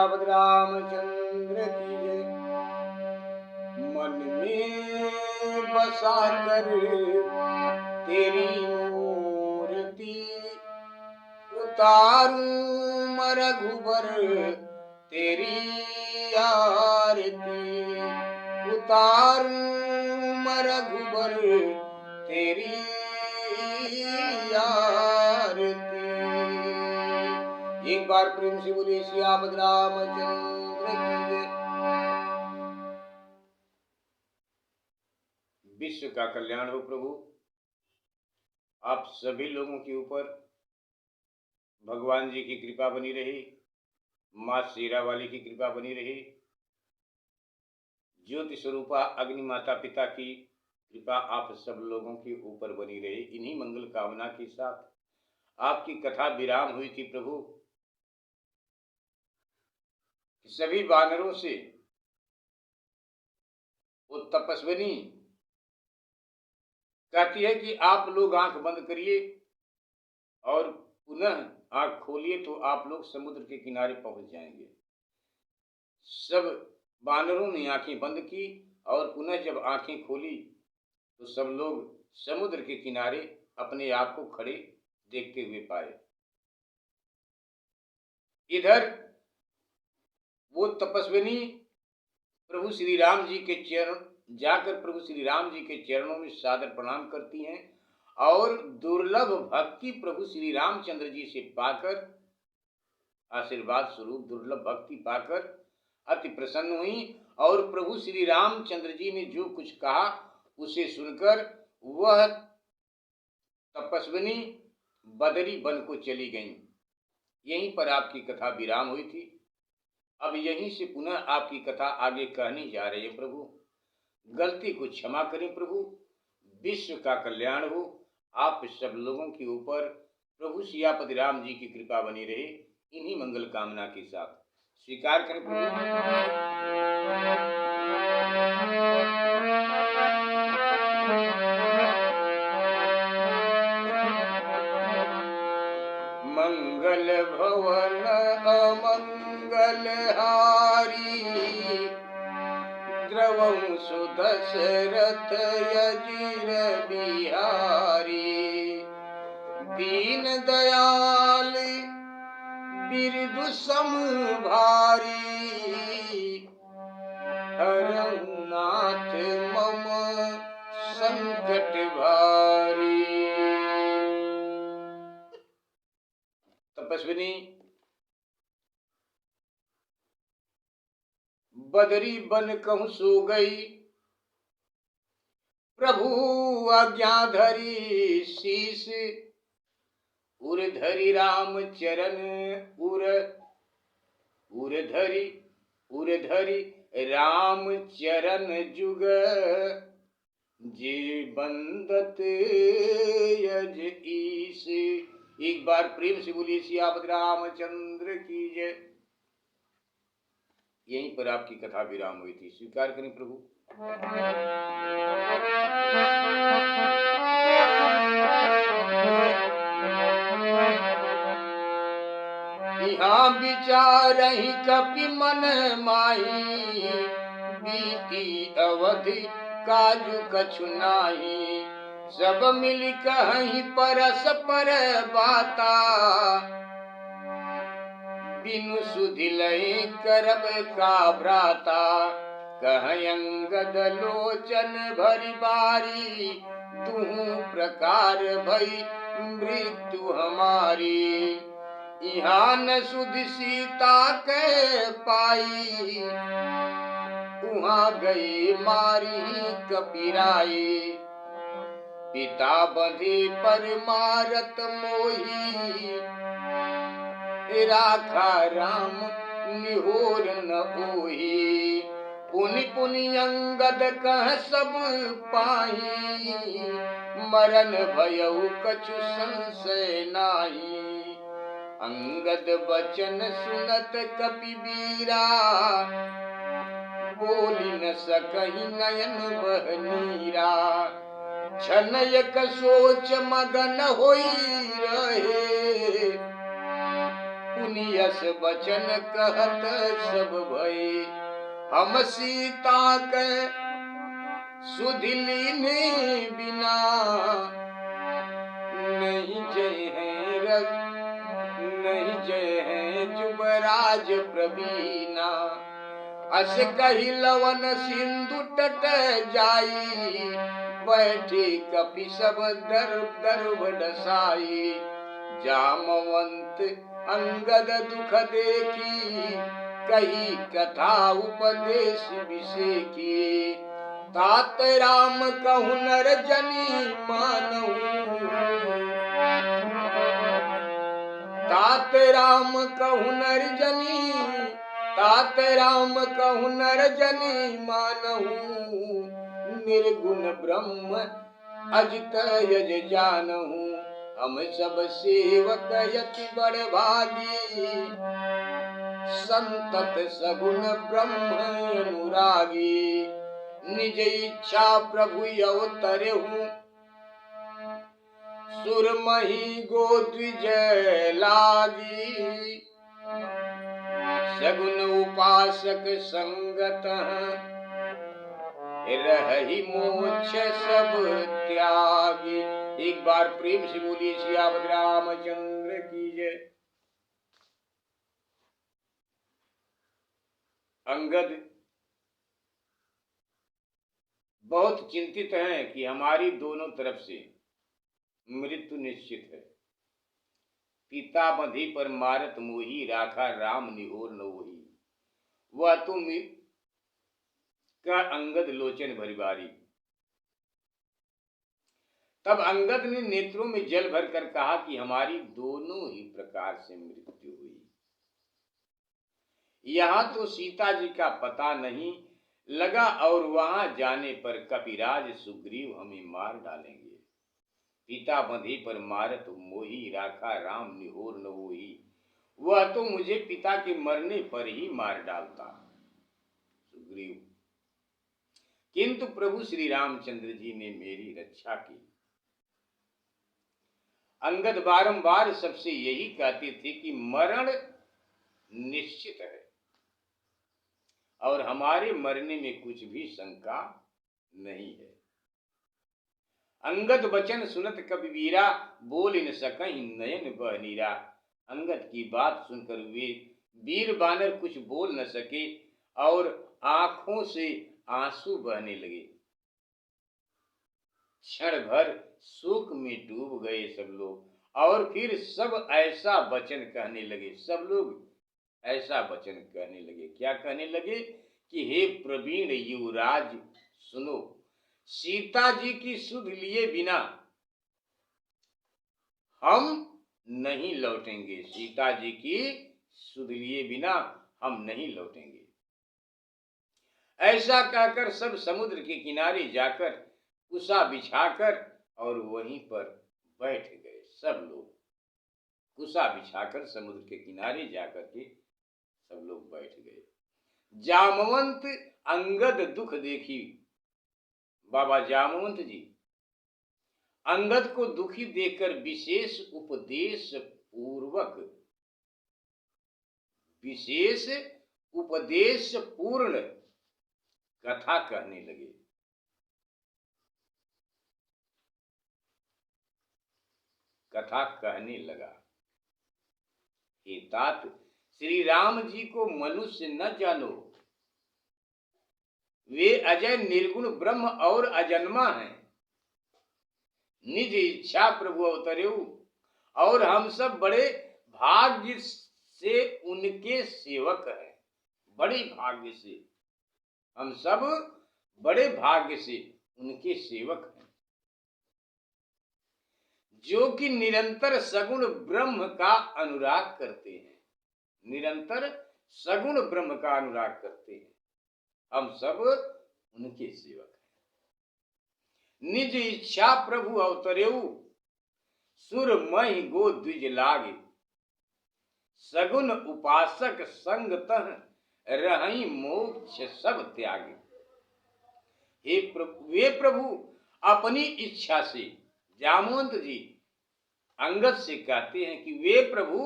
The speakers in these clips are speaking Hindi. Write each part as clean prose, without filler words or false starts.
सियापत रामचंद्र की जय। मन में बसा कर तेरी मूर्ति उतारूं मैं रघुबर तेरी आरती, उतारूं मैं रघुबर तेरी आरती। एक बार प्रेम से बोले सियापत रामचंद्र की जय। विश्व का कल्याण हो प्रभु, आप सभी लोगों के ऊपर भगवान जी की कृपा बनी रही, माँ शेरा वाली की कृपा बनी रही, ज्योति स्वरूपा अग्नि माता पिता की कृपा आप सब लोगों के ऊपर बनी रही। इन्हीं मंगल कामना के साथ आपकी कथा विराम हुई थी प्रभु। सभी वानरों से वो तपस्विनी कहती है कि आप लोग आंख बंद करिए और पुनः आंख खोलिए तो आप लोग समुद्र के किनारे पहुंच जाएंगे। सब वानरों ने आंखें बंद की और पुनः जब आंखें खोली तो सब लोग समुद्र के किनारे अपने आप को खड़े देखते हुए पाए। इधर वो तपस्विनी प्रभु श्री राम जी के चरण जाकर प्रभु श्री राम जी के चरणों में सादर प्रणाम करती हैं और दुर्लभ भक्ति प्रभु श्री रामचंद्र जी से पाकर, आशीर्वाद स्वरूप दुर्लभ भक्ति पाकर अति प्रसन्न हुई और प्रभु श्री रामचंद्र जी ने जो कुछ कहा उसे सुनकर वह तपस्विनी बदरी वन को चली गईं। यहीं पर आपकी कथा विराम हुई थी। अब यहीं से पुनः आपकी कथा आगे कहनी जा रही है प्रभु। गलती को क्षमा करें प्रभु, विश्व का कल्याण हो आप सब लोगों के ऊपर प्रभु सियापति राम जी की कृपा बनी रहे। इन्हीं मंगल कामना के साथ स्वीकार करें प्रभु। मंगल भवन अमंगल हारी, द्रवं सुदशरथ यजिर बिहारी। दीन दयाल बिरदु सम भारी, हरहु नाथ मम संकट भारी। तपस्विनी बदरी बन कहूं सो गई, प्रभु आज्ञा धरी शीस उर धरी राम चरण उर धरी राम चरण जुग जे बंदत यज ईस। एक बार प्रेम से बोलिए सियापति रामचंद्र की जय। यहीं पर आपकी कथा विराम हुई थी। स्वीकार करें प्रभु। यहाँ विचार ही कपि मन माही, बीती अवधि काजु कछु नाही। सब मिल कहीं परस्पर बाता, बिनु सुधि लय करब का भ्राता। कह अंगद लोचन भरी बारी, तुहु प्रकार भई मृत्यु हमारी। यहाँ न सुध सीता के पाई, उहाँ गई मारी कपिराई। पिता बंधे पर मारत मोही, राखा राम निहोर न होई। पुनि पुनि अंगद कह सब पाही, मरन भयउ कछु संशय नाही। अंगद बचन सुनत कपि बीरा, बोली न सकहि नयन बह नीरा। क्षण एक सोच मगन होई रहे, सुनियस बचन कहत सब भय, हम सीता के सुधिली ने बिना, नहीं जय है रघ नहीं जय है जुबराज प्रवीणा। अस कही लवन सिंधु तट जाई, बैठे कपि सब दर्भ डसाई। जामवंत अंगद दुख देखी, कही कथा उपदेश विषेकी। तात राम कहु नर जनी मानहु, तात राम कहु नर जनी, तात राम कहु नर जनी मानहु। निर्गुण ब्रह्म अजित यज जानहु, हम सब सेवक यति बड़ भागी। संतत सगुण ब्रह्म अनुरागी, निज इच्छा प्रभु अवतरहु। सुरमही गो द्विजय लागी, सगुन उपासक संगत। रही मोक्ष सब त्यागी। एक बार प्रेम से बोलिए सियावत रामचंद्र की जय। अंगद बहुत चिंतित हैं कि हमारी दोनों तरफ से मृत्यु निश्चित है। पिता बंधी पर मारत मोही, राखा राम निहोर न होही। वह तो का अंगद लोचन भरिबारी। तब अंगद ने नेत्रों में जल भरकर कहा कि हमारी दोनों ही प्रकार से मृत्यु हुई। यहां तो सीता जी का पता नहीं लगा और वहां जाने पर कपिराज सुग्रीव हमें मार डालेंगे। पिता बंधी पर मारत मोही, राखा राम निहोर न होही। वह तो मुझे पिता के मरने पर ही मार डालता सुग्रीव, किंतु प्रभु श्री रामचंद्र जी ने मेरी रक्षा की। अंगद बारंबार सबसे यही कहते थे कि मरण निश्चित है और हमारे मरने में कुछ भी शंका नहीं है। अंगद वचन सुनत कपि वीरा, बोल न सकहि नयन बह नीरा। अंगद की बात सुनकर वे वीर बानर कुछ बोल न सके और आंखों से आंसू बहने लगे। क्षण भर शोक में डूब गए सब लोग और फिर सब ऐसा वचन कहने लगे। सब लोग ऐसा वचन कहने लगे। क्या कहने लगे कि हे प्रवीण युवराज सुनो, सीता जी की सुध लिए बिना हम नहीं लौटेंगे। सीता जी की सुध लिए बिना हम नहीं लौटेंगे। ऐसा कहकर सब समुद्र के किनारे जाकर कुसा बिछाकर और वहीं पर बैठ गए। सब लोग कुसा बिछाकर समुद्र के किनारे जाकर के सब लोग बैठ गए। जामवंत अंगद दुख देखी। बाबा जामवंत जी अंगद को दुखी देखकर विशेष उपदेश पूर्ण कथा कहने लगे। कथा कहने लगा, हे तात, श्री राम जी को मनुष्य न जानो। वे अजय निर्गुण ब्रह्म और अजन्मा हैं। निज इच्छा प्रभु अवतरेऊ और हम सब बड़े भाग्य से उनके सेवक हैं। बड़े भाग्य से हम सब बड़े भाग्य से उनके सेवक हैं, जो कि निरंतर सगुण ब्रह्म का अनुराग करते हैं। निरंतर सगुण ब्रह्म का अनुराग करते हैं। हम सब उनके सेवक हैं। निज इच्छा प्रभु अवतरेऊ, सुर महि गो द्विज लागे। सगुन उपासक संग तह, रहि मोक्ष सब त्यागे। वे प्रभु अपनी इच्छा से, जामवंत जी अंगद से कहते हैं कि वे प्रभु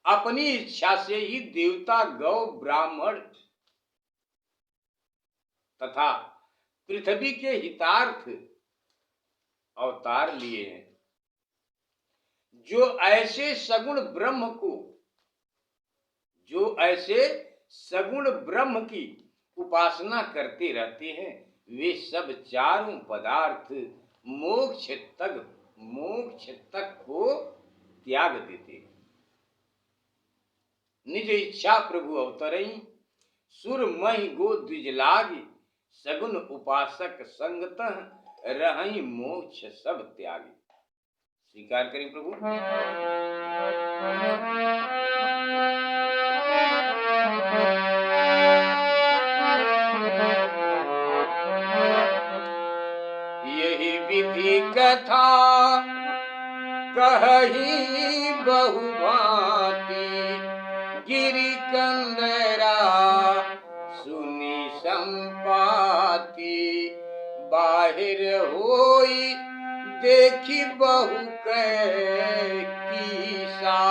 अपनी इच्छा से ही देवता, गौ, ब्राह्मण तथा पृथ्वी के हितार्थ अवतार लिए हैं। जो ऐसे सगुण ब्रह्म की उपासना करते रहते हैं, वे सब चारों पदार्थ मोक्ष तक को त्याग देते हैं। निज इच्छा प्रभु अवतरई, सुर महि गो द्विज लागी, सगुन उपासक संगतः रहई मोक्ष सब त्यागी। स्वीकार करें प्रभु। यही विधि कथा कही बहुभांति, गिरि कंदरा सुनी संपाति, बाहिर होई देखी बहु कीसा,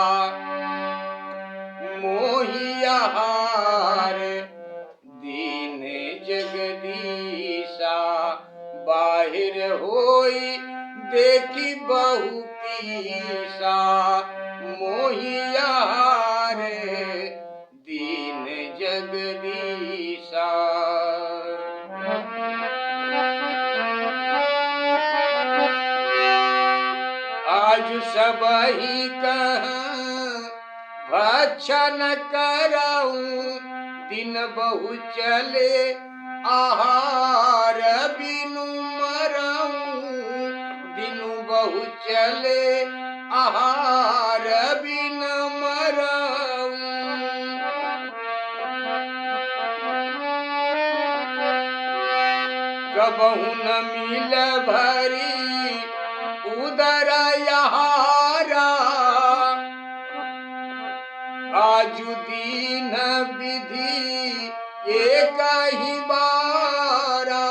मोहियाहार दीन जगदीशा, बाहिर होई देखी बहु कीसा, मोहियाहार दीन जगदीशा। आज सबही कहं भक्षण करऊं, दिन बहु चले आहार बिनु मरऊं, दिनु बहु चले आहार बिन मरऊं। कबहु न मिल भरी उदर यहारा, आजु दीन विधि एक ही बारा,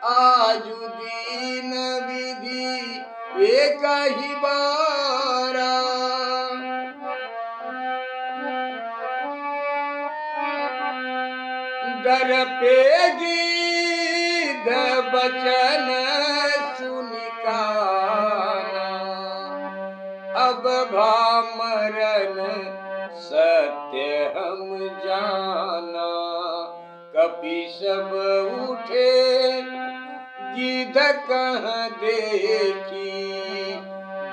आजु दीन विधि एक ही बारा। डर पे गीध बचन सुनि काना, अब भामरन सत्य हम जाना। कपि सब उठे गिद्ध कह देखी,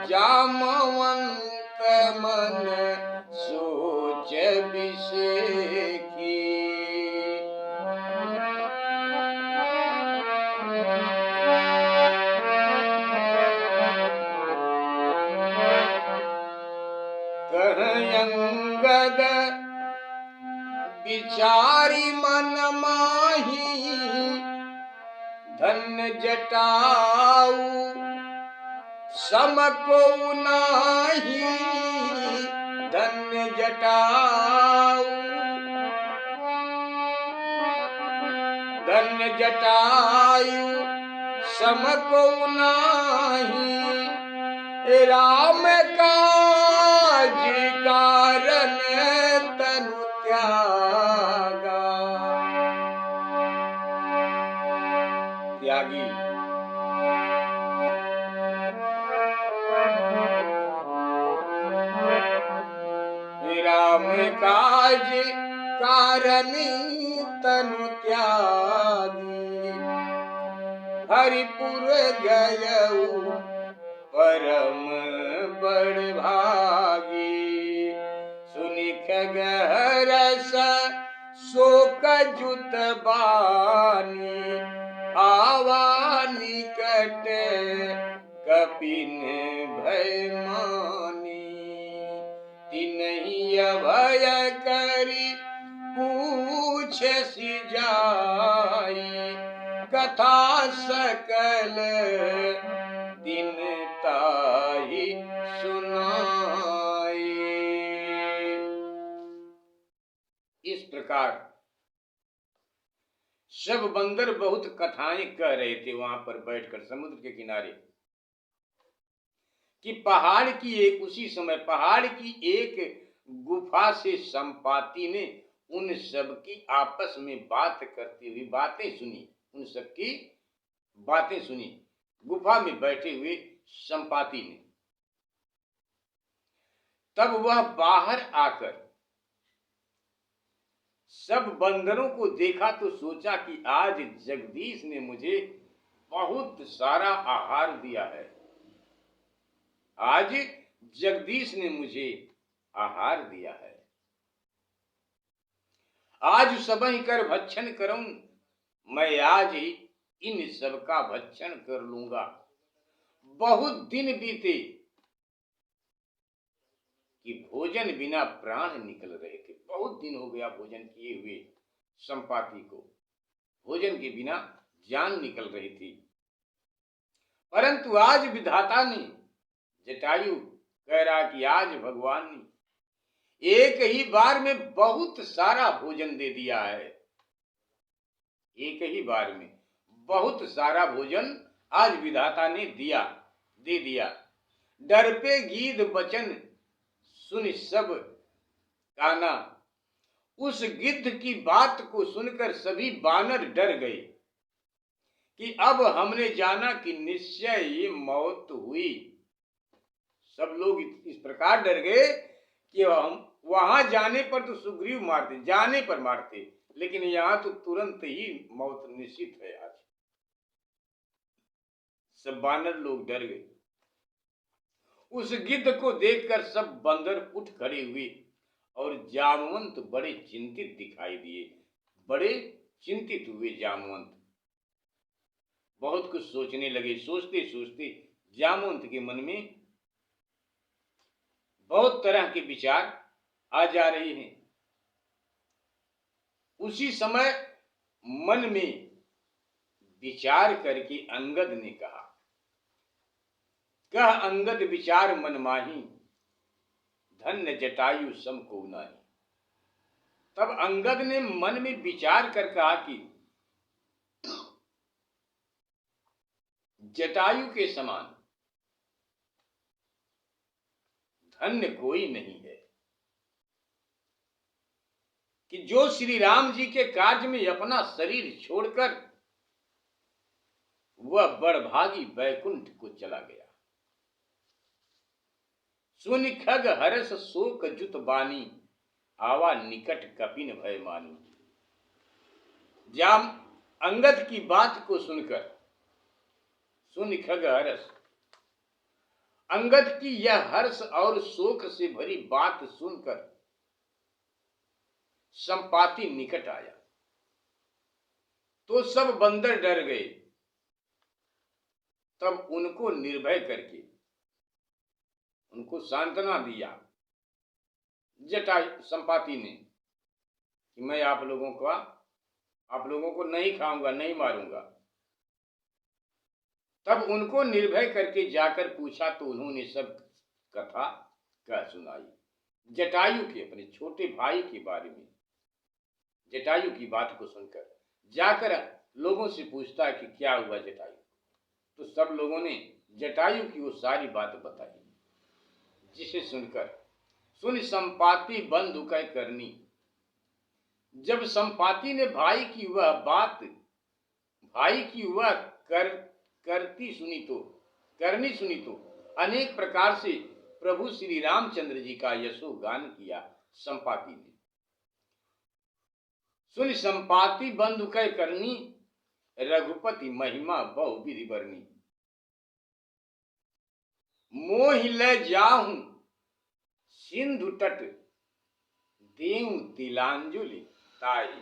जामवंत मन सोच बिसेखी। अंगद विचारी मन माही, धन्य जटाऊ सम को नाही, धन्य जटाऊ धन्य जटायु सम को नाही, राम काज कारण तनु त्यागा। त्यागी राम काज कारण तनु त्यागी, हरिपुर गयऊ परम बड़ भागी। सुनि खगरस शोक जुत बानी, आवा निकट कपिन भय मानी। तिन्हि अभय करि पूछे सि जाई, कथा सकल दिन ताहि सुनाई। इस प्रकार सब बंदर बहुत कथाएं कह रहे थे वहां पर बैठकर समुद्र के किनारे, कि पहाड़ की एक गुफा से संपाति ने उन सब की आपस में बात करती हुई बातें सुनी, उन सब की बातें सुनी गुफा में बैठे हुए संपाति ने। तब वह बाहर आकर सब बंदरों को देखा तो सोचा कि आज जगदीश ने मुझे बहुत सारा आहार दिया है, आज जगदीश ने मुझे आहार दिया है, आज सबहि कर भक्षण करूं, मैं आज ही इन सब का भक्षण कर लूंगा। बहुत दिन बीते कि भोजन बिना प्राण निकल रहे थे, बहुत दिन हो गया भोजन किए हुए संपाति को, भोजन के बिना जान निकल रही थी। परंतु आज विधाता ने, जटायु कह रहा कि आज भगवान ने एक ही बार में बहुत सारा भोजन दे दिया है, एक ही बार में बहुत सारा भोजन आज विधाता ने दे दिया। डर पे गीध बचन सुन सब काना, उस गिद्ध की बात को सुनकर सभी बानर डर गए कि अब हमने जाना कि निश्चय ये मौत हुई। सब लोग इस प्रकार डर गए कि हम वहां जाने पर तो सुग्रीव मारते, जाने पर मारते, लेकिन यहां तो तुरंत ही मौत निश्चित है। आज सब बानर लोग डर गए। उस गिद्ध को देखकर सब बंदर उठ खड़े हुए और जामवंत बड़े चिंतित दिखाई दिए, बड़े चिंतित हुए जामवंत, बहुत कुछ सोचने लगे। सोचते सोचते जामवंत के मन में बहुत तरह के विचार आ जा रहे हैं। उसी समय मन में विचार करके अंगद ने कहा, कह अंगद विचार मन माही, धन्य जटायु सम को नाही। तब अंगद ने मन में विचार कर कहा कि जटायु के समान धन्य कोई नहीं है कि जो श्री राम जी के कार्य में अपना शरीर छोड़कर वह बड़भागी बैकुंठ को चला गया। सुनि खग हरस शोक जुत बानी, आवा निकट कपिन भय मानी। जाम अंगद की बात को सुनकर, सुनि खग हरस, अंगद की यह हर्ष और शोक से भरी बात सुनकर संपाति निकट आया तो सब बंदर डर गए। तब उनको निर्भय करके उनको सांत्वना दिया जटायु संपाति ने कि मैं आप लोगों को नहीं खाऊंगा, नहीं मारूंगा। तब उनको निर्भय करके जाकर पूछा तो उन्होंने सब कथा कह सुनाई जटायु के अपने छोटे भाई के बारे में। जटायु की बात को सुनकर जाकर लोगों से पूछता है कि क्या हुआ जटायु, तो सब लोगों ने जटायु की वो सारी बात बताई, जिसे सुनकर सुन संपाति बंधु कह करनी। जब संपाति ने भाई की वह बात, भाई की वह करनी सुनी तो अनेक प्रकार से प्रभु श्री रामचंद्र जी का यशो गान किया संपाति ने। सुन संपाति बंधु कह करनी, रघुपति महिमा बहु विधि बरनी। मोह ले जाहूं सिंधु तट, देऊं तिलांजलि ताई।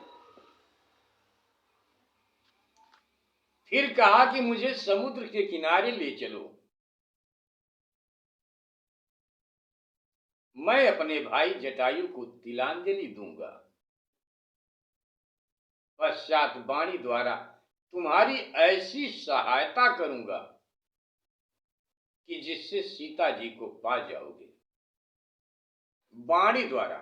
फिर कहा कि मुझे समुद्र के किनारे ले चलो, मैं अपने भाई जटायु को तिलांजलि दूंगा। पश्चात वाणी द्वारा तुम्हारी ऐसी सहायता करूंगा कि जिससे सीता जी को पा जाओगे। वाणी द्वारा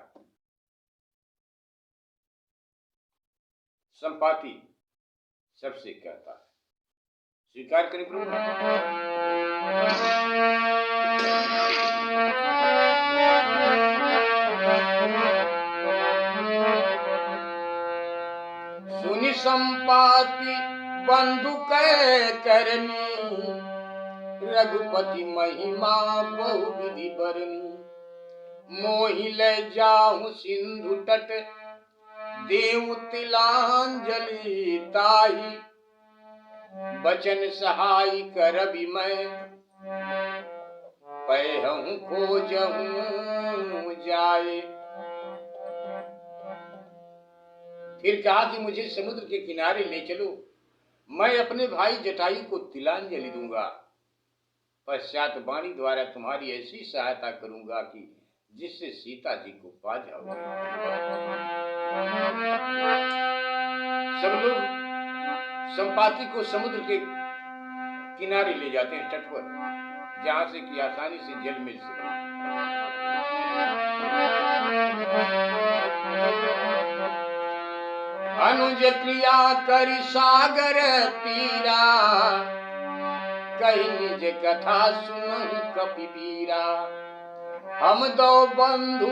संपाति सबसे कहता है, स्वीकार करें प्रभु। संपाति बंधु कह करनी, रघुपति महिमा बहु विधि बरनी। मोहि ले जाहु सिंधु तट, देव तिलांजलि ताही। बचन सहाय करबि मैं, पैहूं खोजहूं जाए। फिर कहा कि मुझे समुद्र के किनारे ले चलो, मैं अपने भाई जटायु को तिलांजलि दूंगा। पश्चात वाणी द्वारा तुम्हारी ऐसी सहायता करूंगा कि जिससे सीता जी को पा जाओ। सब लोग संपाति को समुद्र के किनारे ले जाते हैं, तट पर, जहां से कि आसानी से जल मिल सके। अनुज क्रिया करि सागर तीरा, कही निज कथा सुनहि कपिवीरा। हम दो बंधु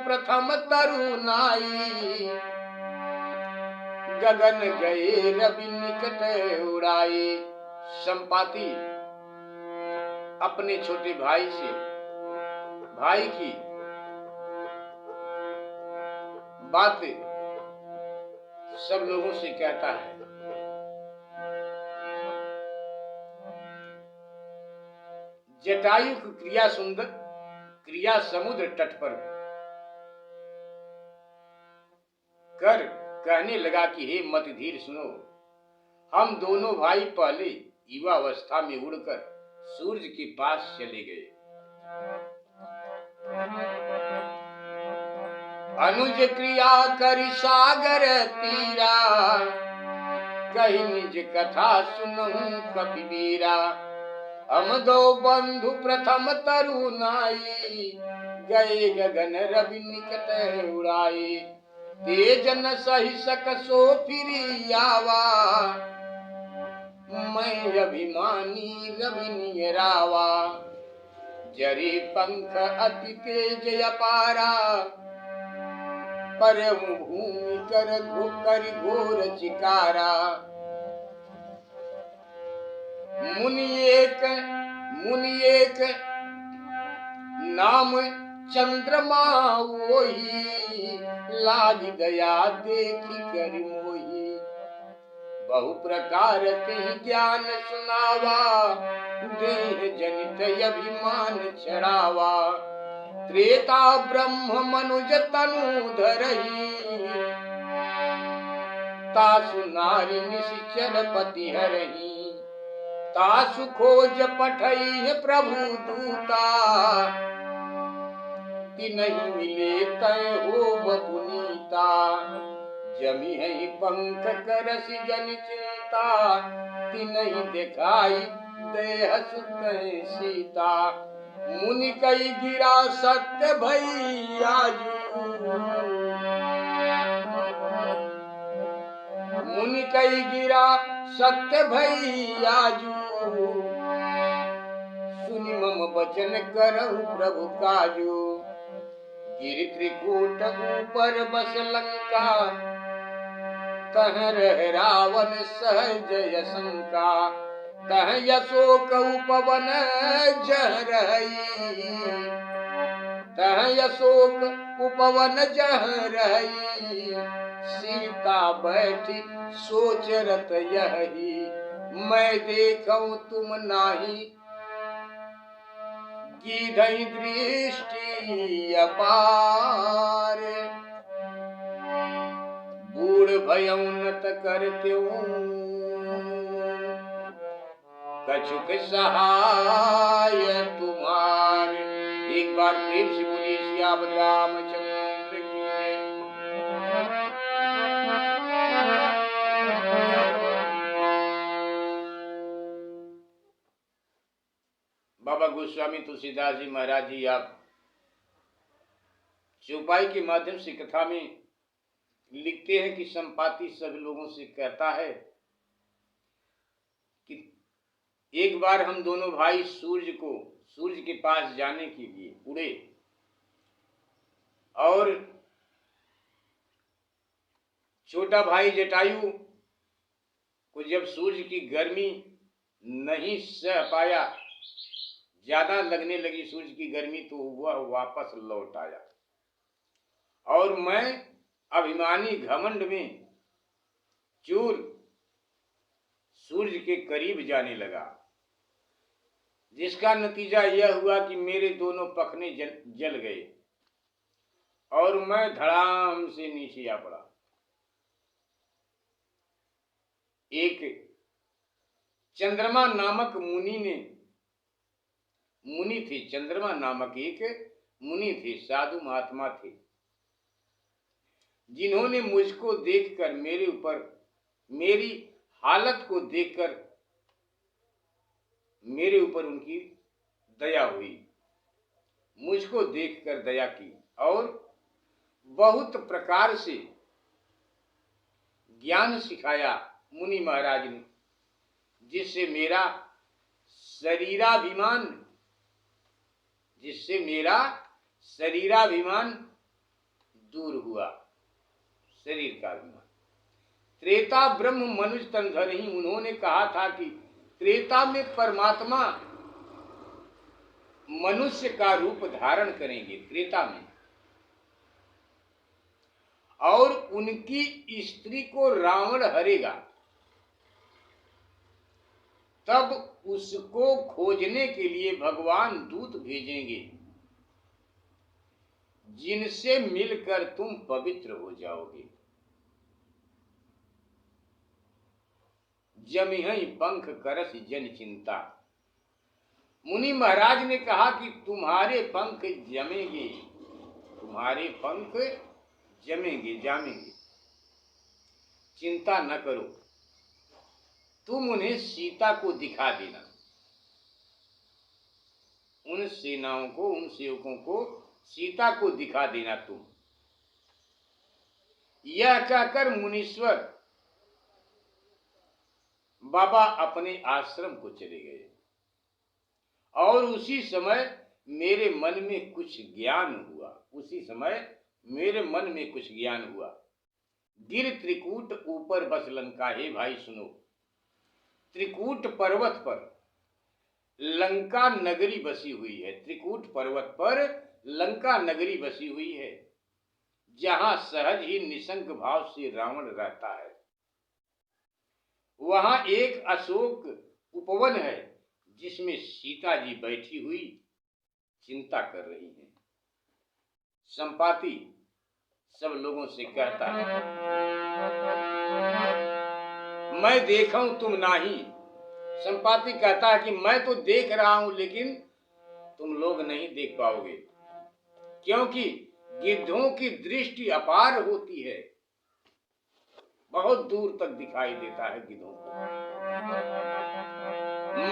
प्रथम तरुनाई, गगन गए रवि निकट उड़ाए। संपाति अपने छोटे भाई से भाई की बात सब लोगों से कहता है। जटायु की क्रिया समुद्र तट पर कर कहने लगा कि हे मतधीर सुनो, हम दोनों भाई पहले युवावस्था में उड़कर सूर्य के पास चले गए। अनुज क्रिया करि सागर तीरा, कही निज कथा सुनहु कपिवीरा। हम दो बंधु प्रथम तरुनाई, गए गगन रवि निकट उड़ाए। तेज न सही सकसो फिरी आवा, मैं अभिमानी रवि नियरावा। जरी पंख अति तेज अपारा, पर भूमि कर घोर चिकारा। मुनि एक नाम चंद्रमा वोही, लाज दया देखी कर मोही। बहु प्रकार ते ज्ञान सुनावा, देह जनित अभिमान छड़ावा। त्रेता ब्रह्म मनुज तनु धरही, तासु नारी निश्चर पति हरही। तासु खोज पठई प्रभु दूता, तिनहि मिले तय हो पुनीता। जमी है पंख करसि जन चिंता, तिनहि दिखाई देह सुत सीता। मुनि कई गिरा सत्य भई आजू, मुनि कई गिरा सत्य भई आजू। सुनि मम बचन करहु प्रभु काजू। गिरि त्रिकूट ऊपर बस लंका, तह रह रावण सहज शंका। तह अशोक उपवन जह रही, तह अशोक उपवन जह रही। सीता बैठी सोच रत यही, मैं देखूं तुम नाही कीधई दृष्टि अपार। बूढ़ भयउन्नत करत्यो, कछुक सहाय तुम्हार। एक बार प्रेम से बोलिए सियावर रामचंद्र की जय। बाबा गोस्वामी तुलसीदास जी महाराज जी, आप चौपाई के माध्यम से कथा में लिखते हैं कि संपाति सभी लोगों से कहता है कि एक बार हम दोनों भाई सूर्य के पास जाने के लिए उड़े, और छोटा भाई जटायु को जब सूर्य की गर्मी नहीं सह पाया, ज्यादा लगने लगी सूर्य की गर्मी, तो वह वापस लौट आया और मैं अभिमानी घमंड में चूर सूर्य के करीब जाने लगा, जिसका नतीजा यह हुआ कि मेरे दोनों पखने जल गए और मैं धड़ाम से नीचे आ पड़ा। एक चंद्रमा नामक मुनि थे, चंद्रमा नामक एक मुनि थे, साधु महात्मा थे, जिन्होंने मुझको देखकर मेरी हालत को देखकर मेरे ऊपर उनकी दया हुई, मुझको देखकर दया की और बहुत प्रकार से ज्ञान सिखाया मुनि महाराज ने, जिससे मेरा शरीराभिमान दूर हुआ, शरीर का अभिमान। त्रेता ब्रह्म मनुष्य तन धरहि, उन्होंने कहा था कि त्रेता में परमात्मा मनुष्य का रूप धारण करेंगे, त्रेता में, और उनकी स्त्री को रावण हरेगा, तब उसको खोजने के लिए भगवान दूत भेजेंगे, जिनसे मिलकर तुम पवित्र हो जाओगे। जमिहि पंख करस जन चिंता, मुनि महाराज ने कहा कि तुम्हारे पंख जमेंगे, तुम्हारे पंख जामेंगे, चिंता न करो, तुम उन्हें सीता को दिखा देना, उन सेनाओं को, उन सेवकों को सीता को दिखा देना तुम। यह कहकर मुनीश्वर बाबा अपने आश्रम को चले गए और उसी समय मेरे मन में कुछ ज्ञान हुआ। गिर त्रिकूट ऊपर बस लंका। हे भाई सुनो, त्रिकूट पर्वत पर लंका नगरी बसी हुई है, त्रिकूट पर्वत पर लंका नगरी बसी हुई है, जहां सहज ही निसंग भाव से रावण रहता है। वहां एक अशोक उपवन है, जिसमें सीता जी बैठी हुई चिंता कर रही हैं। संपाति सब लोगों से कहता है, मैं देखा हूं तुम नहीं। संपाति कहता है कि मैं तो देख रहा हूं, लेकिन तुम लोग नहीं देख पाओगे, क्योंकि गिद्धों की दृष्टि अपार होती है, बहुत दूर तक दिखाई देता है गिद्धों को।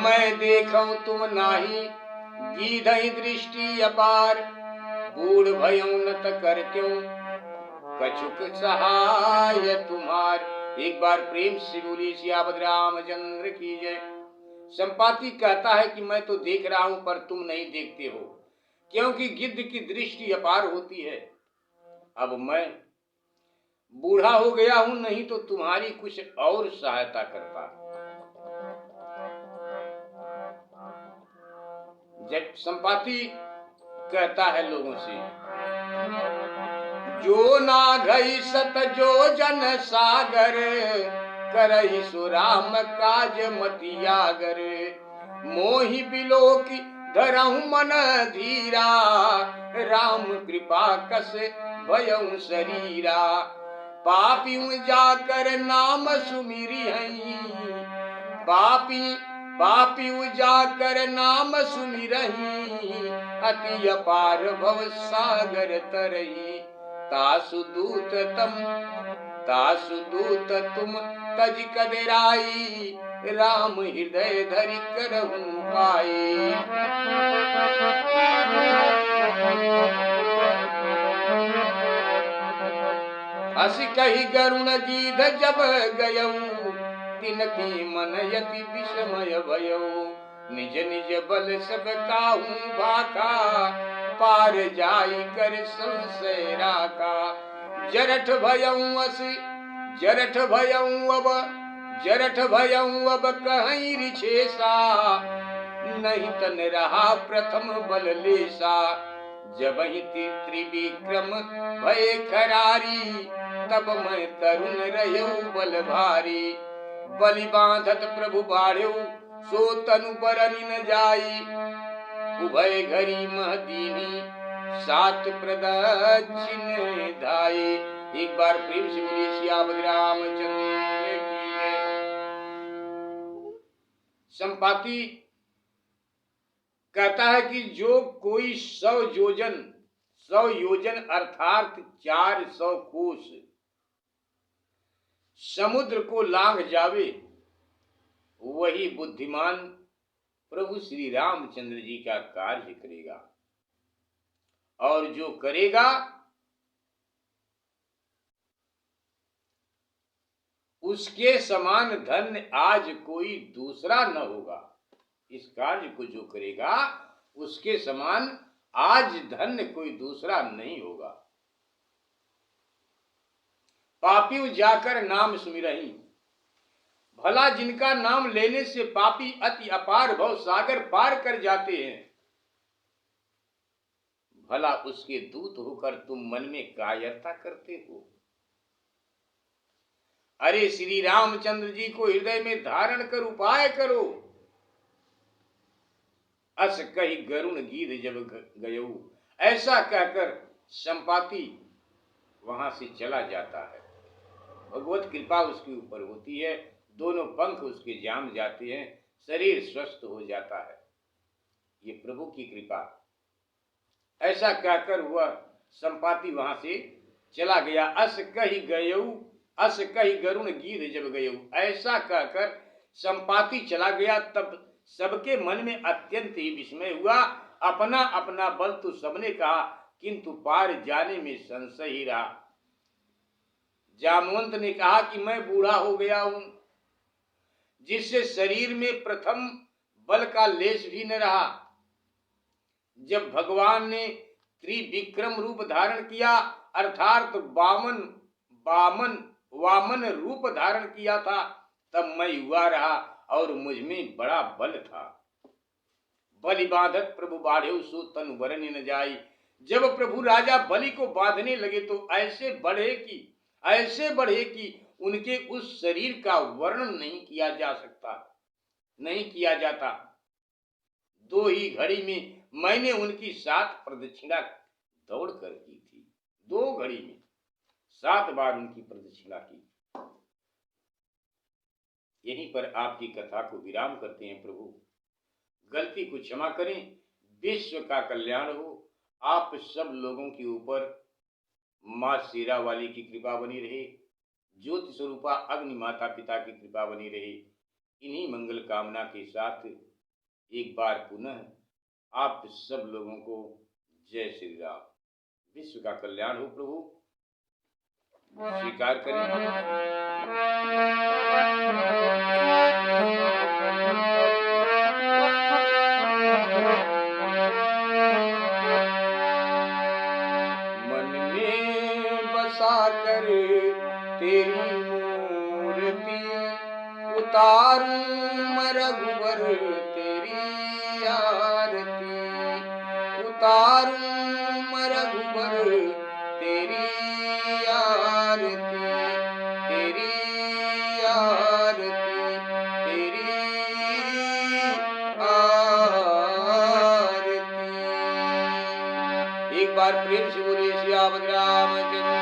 मैं देखूं तुम नाही, गीधहि दृष्टि अपार, बूढ़ भयउ न त करत्यों, कछुक सहाय तुम्हार। एक बार प्रेम से बोली सियावत रामचंद्र की जय। संपाति कहता है कि मैं तो देख रहा हूं, पर तुम नहीं देखते हो, क्योंकि गिद्ध की दृष्टि अपार होती है। अब मैं बूढ़ा हो गया हूं, नहीं तो तुम्हारी कुछ और सहायता करता। जब संपाति कहता है लोगों से, जो नाघई सत जो जन सागर, करहि सुराम काज मतियागर, मोहि बिलोकी धरहु मन धीरा, राम कृपा कस भयउ शरीरा, पापियों जाकर नाम सुमिरी हई, पापियों जाकर नाम सुमिरही, अति अपार भव सागर तरही, तासु दूत तुम तज कदराई, राम हृदय धरि करहु पाई। हस कही गरुण गीध जब गयऊ, तिनकी मन यति विस्मय भयऊ, निज निज बल सब काहू भाका, पार जाई कर संशय राका। जरठ भयऊ जरठ भयऊं अब कहीं रिछेसा, नहीं तन रहा प्रथम बल लेसा। जब ही त्रिविक्रम भय खरारी, तब मैं तरुण रहूं बल भारी। बलि बांधत प्रभु बाढ़ऊ, सो तनु बरनि न जाई। उभय घरी महदीनी, सात प्रदक्षिण धाये। एक बार प्रेम से बोलिए सियावर रामचंद्र की जय। संपाति कहता है कि जो कोई 100 योजन अर्थात 400 कोस समुद्र को लांघ जावे, वही बुद्धिमान प्रभु श्री रामचंद्र जी का कार्य करेगा। और जो करेगा उसके समान धन्य आज कोई दूसरा न होगा। इस कार्य को जो करेगा उसके समान आज धन्य कोई दूसरा नहीं होगा। पापी जाकर नाम सुमिरहि, भला जिनका नाम लेने से पापी अति अपार भव सागर पार कर जाते हैं, भला उसके दूत होकर तुम मन में कायरता करते हो। अरे श्री रामचंद्र जी को हृदय में धारण कर उपाय करो। अस कही गरुण गीध जब गयऊ, ऐसा कहकर संपाति वहां से चला जाता है। भगवत कृपा उसके ऊपर होती है, दोनों पंख उसके जाम जाते हैं, शरीर स्वस्थ हो जाता है। ये प्रभु की कृपा। ऐसा कहकर वह संपाति वहां से चला गया। अस कही गयऊ, अस कही गरुण गीध जब गयऊ, ऐसा कहकर संपाति चला गया। तब सबके मन में अत्यंत ही विस्मय हुआ। अपना अपना बल तो सबने कहा, किंतु पार जाने में संशय ही रहा। जामवंत ने कहा कि मैं बूढ़ा हो गया हूं, जिससे शरीर में प्रथम बल का लेश भी न रहा। जब भगवान ने त्रिविक्रम रूप धारण किया, अर्थात वामन रूप धारण किया था, तब मैं युवा रहा और मुझ में बड़ा बल था। बलि बांधत प्रभु बाढ़ेउ, सो तनु बरनि न जाई। जब प्रभु राजा बलि को बांधने लगे तो ऐसे बढ़े कि उनके उस शरीर का वर्णन नहीं किया जा सकता, नहीं किया जाता। 2 ही घड़ी में मैंने उनकी 7 प्रदक्षिणा दौड़ कर की थी। 2 घड़ी में 7 बार उनकी प्रदक्षिणा की। यहीं पर आपकी कथा को विराम करते हैं। प्रभु गलती को क्षमा करें, विश्व का कल्याण हो। आप सब लोगों के ऊपर माँ शेरा वाली की कृपा बनी रहे, ज्योति स्वरूपा अग्नि माता पिता की कृपा बनी रहे। इन्हीं मंगल कामना के साथ एक बार पुनः आप सब लोगों को जय श्री राम। विश्व का कल्याण हो। प्रभु स्वीकार करें। कर तेरी मूर्ति उतारूं मैं रघुवर तेरी आरती, उतारूं मैं रघुवर तेरी आरती, तेरी आरती, तेरी आरती। एक बार प्रेम से बोलिए सियावर रामचंद्र।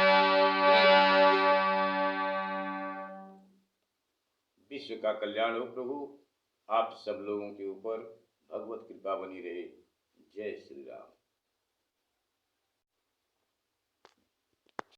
विश्व का कल्याण हो। प्रभु आप सब लोगों के ऊपर भगवत कृपा बनी रहे। जय श्री राम।